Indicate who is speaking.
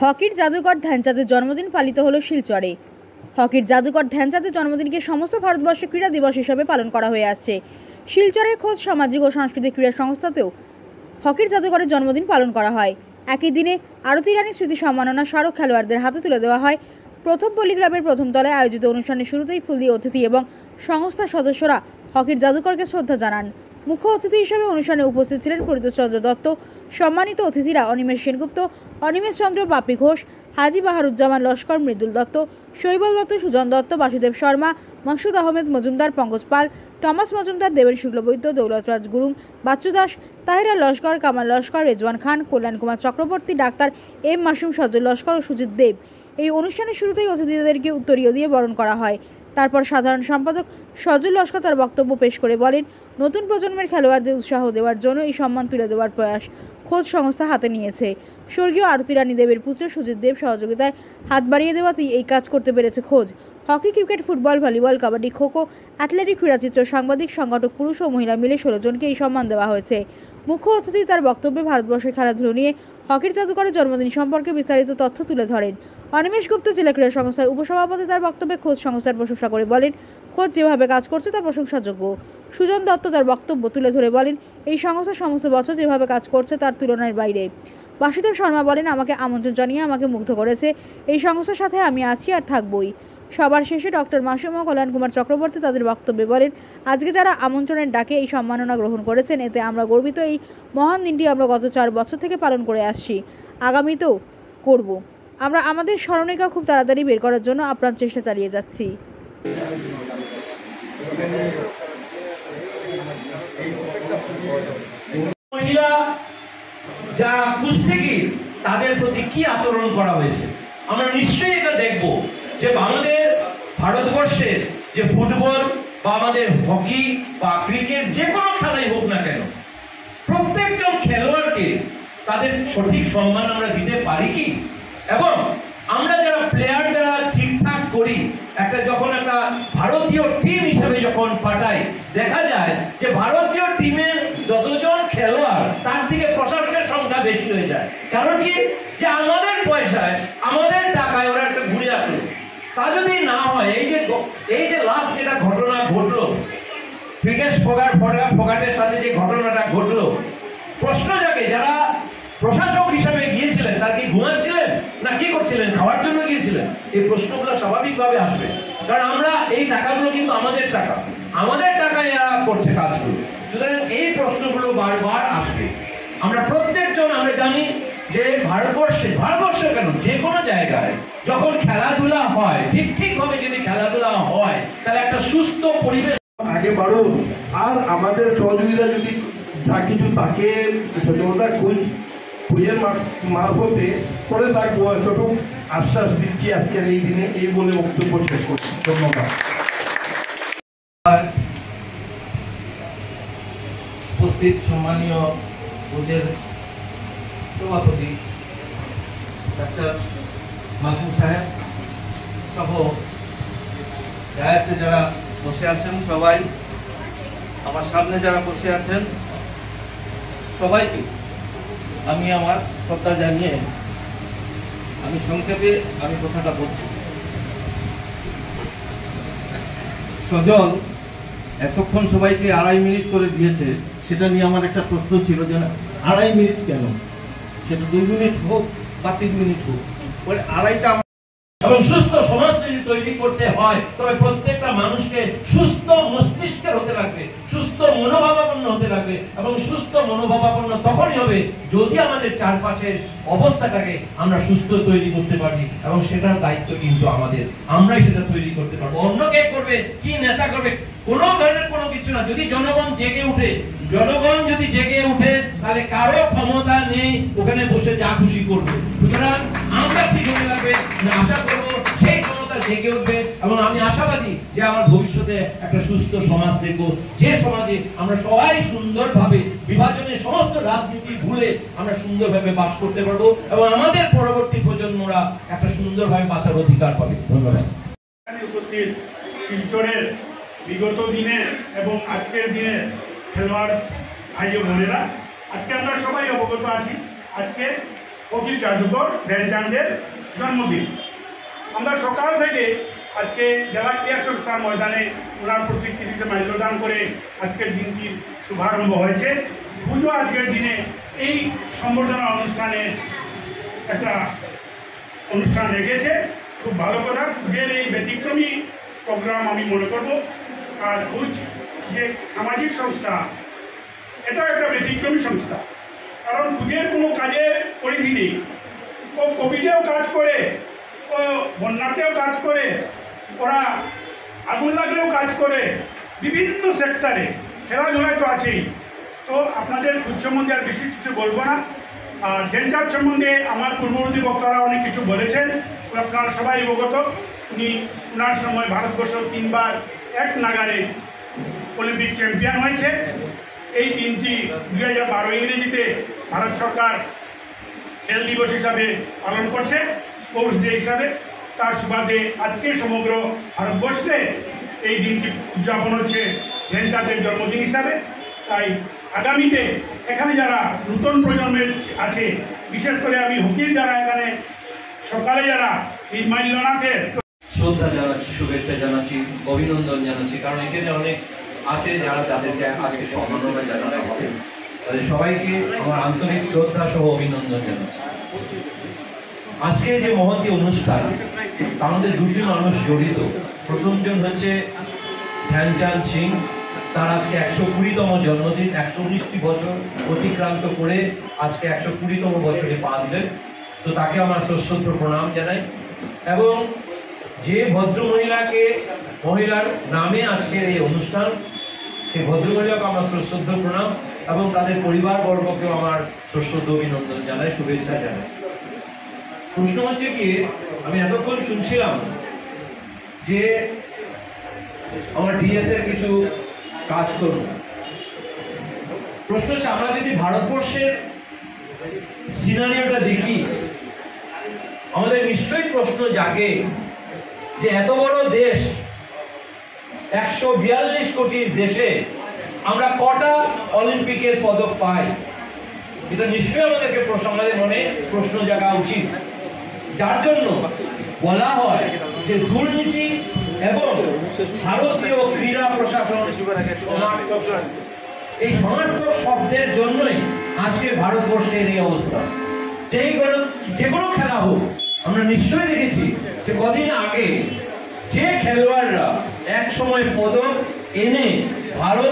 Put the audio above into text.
Speaker 1: হকির জাদুকর ধ্যানচাঁদের জন্মদিন পালিত হলো শিলচরে। হকির জাদুকর ধ্যানচাঁদের জন্মদিনকে সমস্ত ভারতবর্ষে ক্রীড়া দিবস হিসেবে পালন করা হয়ে আসছে। শিলচরের খোঁজ সামাজিক ও সাংস্কৃতিক ক্রীড়া সংস্থাতেও হকির জাদুকরের জন্মদিন পালন করা হয়। একই দিনে আরতি রানী স্মৃতি সম্মাননা স্মারক খেলোয়াড়দের হাতে তুলে দেওয়া হয়। প্রথম পল্লী ক্লাবের প্রথম তলায় আয়োজিত অনুষ্ঠানের শুরুতেই ফুল দিয়ে অতিথি এবং সংস্থার সদস্যরা হকির জাদুকরকে শ্রদ্ধা জানান। মুখ্য অতিথি হিসেবে অনুষ্ঠানে উপস্থিত ছিলেন পরিতোষ চন্দ্র দত্ত। সম্মানিত অতিথিরা অনিমেষ সেনগুপ্ত, অনিমেষ চন্দ্র বাপি ঘোষ, হাজি বাহারুজ্জামান লস্কর, মৃদুল দত্ত, শৈবল দত্ত, সুজন দত্ত, বাসুদেব শর্মা, মাকসুদ আহমেদ মজুমদার, পঙ্কজ পাল, টমাস মজুমদার, দেবেন শুক্লবৈদ্য, দৌলতরাজ গুরুং, বাচ্চু দাস, তাহিরা লস্কর, কামাল লস্কর, রেজওয়ান খান, কল্যাণ কুমার চক্রবর্তী, ডাক্তার এম মাসুম, সজল লস্কর ও সুজিত দেব। এই অনুষ্ঠানের শুরুতেই অতিথিদেরকে উত্তরীয় দিয়ে বরণ করা হয়। তারপর সাধারণ সম্পাদক সজল লস্কর তার বক্তব্য পেশ করে বলেন, নতুন প্রজন্মের খেলোয়াড়দের উৎসাহ দেওয়ার জন্য এই সম্মান তুলে দেওয়ার প্রয়াস খোঁজ সংস্থা হাতে নিয়েছে। স্বর্গীয় আরতি রানী দেবের পুত্র সুজিত দেব সহযোগিতায় হাত বাড়িয়ে দেওয়াতেই এই কাজ করতে পেরেছে খোঁজ। Hockey, cricket, football, volleyball, kabaddi, kho kho, athletic, ক্রীড়াচিত্র, সাংবাদিক, সংগঠক, পুরুষ ও মহিলা মিলে 16 জনকে এই সম্মান দেওয়া হয়েছে। মুখ্য অতিথি তার বক্তব্যে ভারতবর্ষের খেলাধুলো নিয়ে হকির জাদুকরের জন্মদিন সম্পর্কে বিস্তারিত তথ্য তুলে ধরেন। অনিমেষ গুপ্ত জেলা ক্রীড়া সংস্থার উপসভাপতি তার বক্তব্যে খোঁজ সংস্থার প্রশংসা করে বলেন, খোঁজ যেভাবে কাজ করছে তা প্রশংসাযোগ্য। সুজন দত্ত তার বক্তব্য তুলে ধরে বলেন, এই সংস্থা সমস্ত বছর যেভাবে কাজ করছে তার তুলনার বাইরে। বাসুদেব শর্মা বলেন, আমাকে আমন্ত্রণ জানিয়ে আমাকে মুগ্ধ করেছে। এই সংস্থার সাথে আমি আছি আর থাকবই। সবার শেষে ডক্টর মাসুম ও কল্যাণ কুমার চক্রবর্তী তাদের বক্তব্যে বলেন, আজকে যারা আমন্ত্রণের ডাকে এই সম্মাননা গ্রহণ করেছেন এতে আমরা গর্বিত। এই মহান দিনটি আমরা গত 4 বছর থেকে পালন করে আসছি, আগামীতেও করব। আমরা আমাদের স্মরণিকা খুব তাড়াতাড়ি বের করার জন্য আপ্রাণ চেষ্টা চালিয়ে যাচ্ছি।
Speaker 2: মহিলা যা কুস্তিগীর তাদের প্রতি কি আচরণ করা হয়েছে আমরা নিশ্চয়ই এটা দেখব যে আমাদের ভারতবর্ষের যে ফুটবল বা আমাদের হকি বা ক্রিকেট যে কোনো খেলাই হোক না কেন, প্রত্যেকজন খেলোয়াড়কে তাদের সঠিক সম্মান আমরা দিতে পারি কি? এবং আমরা যারা প্লেয়ার যারা ঠিকঠাক করি, যখন একটা ভারতীয় টিম হিসেবে যখন পাঠাই, দেখা যায় যে ভারতীয় টিমের যতজন খেলোয়াড় তার থেকে প্রশাসনের সংখ্যা বেশি হয়ে যায়। কারণ কি? যে আমাদের পয়সায় আমাদের টাকায় ওরা একটা ঘুরে আসলো। তা যদি না হয়, এই যে লাস্ট যেটা ঘটনা ঘটলো, ক্রিকেট ফোগাটের সাথে যে ঘটনাটা ঘটলো, প্রশ্ন জাগে যারা প্রশাসক হিসাবে গিয়েছিলেন তার কি ঘুমাচ্ছিলেন না কি করছিলেন, খাওয়ার জন্য গিয়েছিলেন? এই প্রশ্নগুলো স্বাভাবিকভাবে আসবে, কারণ আমরা এই টাকাগুলো কিন্তু আমাদের টাকায় এরা করছে কাজগুলো। সুতরাং এই প্রশ্নগুলো বারবার আসবে। আমরা প্রত্যেকজন আমরা জানি যে ভারতবর্ষে কেন যে কোনো জায়গায় যখন খেলাধুলা হয়, ঠিক ভাবে যদি খেলাধুলা হয় তাহলে একটা সুস্থ পরিবেশ
Speaker 3: আগে বাড়ুন। আর আমাদের সহযোগিতা যদি যা কিছু তাকে সচেতনতা খুঁজের মারফতে করে থাকবো, এতটুকু আশ্বাস দিচ্ছি আজকের এই দিনে। এই বলে বক্তব্য শেষ করছি। ধন্যবাদ।
Speaker 4: উপস্থিত সম্মানীয় বোর্ডের সভাপতি ডাক্তার মাসুম সাহেব সহ ডায়াসে যারা বসে আছেন সবাই, আমার সামনে যারা বসে আছেন সবাইকে আমি আমার শ্রদ্ধা জানিয়ে আমি সংক্ষেপে কথাটা বলছি। সজল এতক্ষণ সবাইকে 2.5 মিনিট করে দিয়েছে, সেটা নিয়ে আমার একটা প্রশ্ন ছিল যে 2.5 মিনিট কেন? সেটা 2 মিনিট হোক বা 3 মিনিট হোক, ওই 2.5টা।
Speaker 2: এবং সুস্থ সমাজ যদি তৈরি করতে হয় তবে প্রত্যেকটা মানুষকে সুস্থ মস্তিষ্কের হতে লাগবে, সুস্থ মনোভাবাপন্ন হতে লাগবে। এবং সুস্থ মনোভাবাপন্ন তখনই হবে যদি আমাদের চারপাশের অবস্থাটাকে আমরা সুস্থ তৈরি করতে পারি, এবং সেটার দায়িত্ব কিন্তু আমাদের, আমরাই সেটা তৈরি করতে পারবো। অন্য কে করবে, কি নেতা করবে, কোনো ধরনের কোনো কিছু না। যদি জনগণ জেগে উঠে তাহলে কারো ক্ষমতা নেই ওখানে বসে যা খুশি করবে। সুতরাং আমরা ঠিক হতে লাগবে, আশা করবো সেই ক্ষমতা জেগে উঠবে। এবং আমি আশাবাদী যে আমার ভবিষ্যতে একটা সুস্থ সমাজ দেখবো, যে সমাজে আমরা সবাই সুন্দরভাবে বিভাজনের সমস্ত রাজনীতি ভুলে আমরা সুন্দরভাবে বাস করতে পারবো, এবং আমাদের পরবর্তী প্রজন্মরা একটা সুন্দরভাবে বাঁচার অধিকার পাবে। ধন্যবাদ।
Speaker 5: উপস্থিত শিলচরের বিগত দিনের এবং আজকের দিনের খেলোয়াড় ভাই ও বোনেরা, আজকে আমরা সবাই অবগত আছি। আজকে হকির জাদুকর ধ্যানচাঁদের জন্মদিন। আমরা সকাল থেকে আজকে জেলা ক্রীড়া সংস্থার ময়দানে ওনার প্রতিকৃতিতে মাল্যদান করে আজকের দিনটির শুভারম্ভ হয়েছে। পুজো আজকের দিনে এই সম্বর্ধনা অনুষ্ঠানে একটা অনুষ্ঠান রেখেছে, খুব ভালো কথা। পুজোর এই ব্যতিক্রমী প্রোগ্রাম আমি মনে করব। আর পুজ যে সামাজিক সংস্থা, এটা একটা ব্যতিক্রমী সংস্থা, কারণ পুজোর কোনো কাজের পরিধি নেই। ও কোভিডেও কাজ করে, ও বন্যাতেও কাজ করে, ওরা আগুন লাগলেও কাজ করে, বিভিন্ন সেক্টরে, খেলাধুলায় তো আছেই। তো আপনাদের পুজ সম্বন্ধে আর বেশি কিছু বলবো না। আর ধ্যানচাঁদ সম্বন্ধে আমার পূর্ববর্তী বক্তারা অনেক কিছু বলেছেন, আপনারা সবাই অবগত। উনি ওনার সময় ভারতবর্ষ 3 বার এক নাগারে অলিম্পিক চ্যাম্পিয়ন হয়েছে। এই দিনটি 2012 ইংরেজিতে ভারত সরকার খেল দিবস হিসাবে পালন করছে, স্পোর্টস ডে হিসাবে। তার সুবাদে আজকে সমগ্র ভারতবর্ষে এই দিনটি উদযাপন হচ্ছে ধ্যানচাঁদের জন্মদিন হিসাবে। তাই আগামীতে এখানে যারা নতুন প্রজন্মের আছে, বিশেষ করে আমি হকির যারা এখানে সকালে যারা এই মাল্যনাথের
Speaker 2: শ্রদ্ধা জানাচ্ছি, শুভেচ্ছা জানাচ্ছি, অভিনন্দন জানাচ্ছি, কারণ এখানে অনেক আছে যারা তাদেরকে আজকে সম্মাননা জানানো হবে। তাদের সবাইকে আমার আন্তরিক শ্রদ্ধা সহ অভিনন্দন জানাচ্ছি। আজকে যে মহতী অনুষ্ঠান, তার মধ্যে দুজন মানুষ জড়িত। প্রথমজন হচ্ছে ধ্যানচাঁদ সিং, তার আজকে 120তম জন্মদিন। 119টি বছর অতিক্রান্ত করে আজকে 120তম বছরে পা দিলেন। তো তাকে আমার সশ্রদ্ধ প্রণাম জানাই। এবং যে মহিলার নামে আজকের এই অনুষ্ঠান, সেই ভদ্রমহিলাকে আমার সশ্রদ্ধ প্রণাম এবং তাদের পরিবারবর্গকেও আমার সশ্রদ্ধ অভিনন্দন জানাই, শুভেচ্ছা জানাই। প্রশ্ন হচ্ছে কি, আমি এতক্ষণ শুনছিলাম যে আমার ডিএস এর কিছু কাজ করব। প্রশ্ন হচ্ছে, আমরা যদি ভারতবর্ষের সিনারিওটা দেখি, আমাদের নিশ্চয়ই প্রশ্ন জাগে যে এত বড় দেশ, 142 কোটির দেশে আমরা কটা অলিম্পিকের পদক পাই? এটা নিশ্চয়ই আমাদের মনে প্রশ্ন জাগা উচিত। যার জন্য বলা হয় যে দুর্নীতি এবং ভারতীয় ক্রীড়া প্রশাসন সমার্থক, এই সমার্থক শব্দের জন্যই আজকে ভারতবর্ষের এই অবস্থা। যে কোনো খেলা হোক, আমরা নিশ্চয়ই দেখেছি যে কদিন আগে যে খেলোয়াড়রা এক সময় পদক এনে ভারত